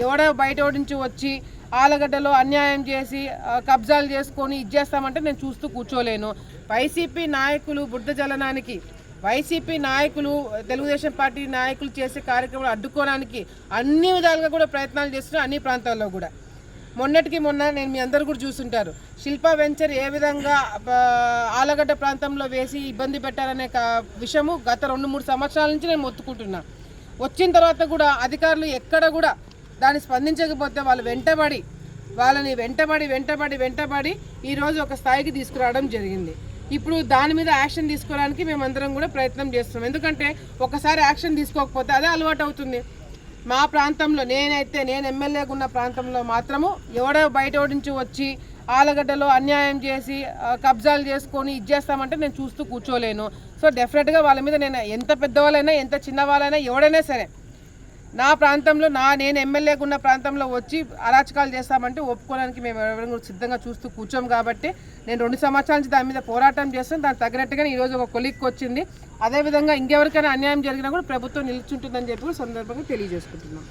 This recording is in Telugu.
ఎవడో బయట నుంచి వచ్చి ఆలగడ్డలో అన్యాయం చేసి కబ్జాలు చేసుకొని ఇచ్చేస్తామంటే నేను చూస్తూ కూర్చోలేను. వైసీపీ నాయకులు బుద్ధ జలనానికి, వైసీపీ నాయకులు తెలుగుదేశం పార్టీ నాయకులు చేసే కార్యక్రమాలు అడ్డుకోవడానికి అన్ని విధాలుగా కూడా ప్రయత్నాలు చేస్తున్నారు, అన్ని ప్రాంతాల్లో కూడా. మొన్నటికి మొన్న నేను మీ అందరూ కూడా చూస్తుంటారు, శిల్పా వెంచర్ ఏ విధంగా ఆలగడ్డ ప్రాంతంలో వేసి ఇబ్బంది పెట్టారనే విషయము గత 2-3 సంవత్సరాల నుంచి నేను మొత్తుకుంటున్నా. వచ్చిన తర్వాత కూడా అధికారులు ఎక్కడ కూడా దాన్ని స్పందించకపోతే వాళ్ళు వాళ్ళని వెంటబడి ఈరోజు ఒక స్థాయికి తీసుకురావడం జరిగింది. ఇప్పుడు దాని మీద యాక్షన్ తీసుకోవడానికి మేమందరం కూడా ప్రయత్నం చేస్తున్నాం. ఎందుకంటే ఒకసారి యాక్షన్ తీసుకోకపోతే అదే అలవాటు అవుతుంది. మా ప్రాంతంలో నేను ఎమ్మెల్యేగా ఉన్న ప్రాంతంలో మాత్రము ఎవడో బయట నుంచి వచ్చి ఆలగడ్డలో అన్యాయం చేసి కబ్జాలు చేసుకొని ఇచ్చేస్తామంటే నేను చూస్తూ కూర్చోలేను. సో డెఫినెట్గా వాళ్ళ మీద నేను ఎంత పెద్దవాళ్ళైనా ఎంత చిన్నవాళ్ళైనా ఎవడైనా సరే నా ప్రాంతంలో నేను ఎమ్మెల్యేగా ఉన్న ప్రాంతంలో వచ్చి అరాచకాలు చేస్తామంటే ఒప్పుకోవడానికి మేము ఎవరైనా సిద్ధంగా చూస్తూ కూర్చోం. కాబట్టి నేను 2 సంవత్సరాల నుంచి దాని మీద పోరాటం చేస్తాను. దానికి తగినట్టుగా ఈరోజు ఒక కొలిక్కి వచ్చింది. అదేవిధంగా ఇంకెవరికైనా అన్యాయం జరిగినా కూడా ప్రభుత్వం నిలుచుంటుందని చెప్పి సందర్భంగా తెలియజేసుకుంటున్నాం.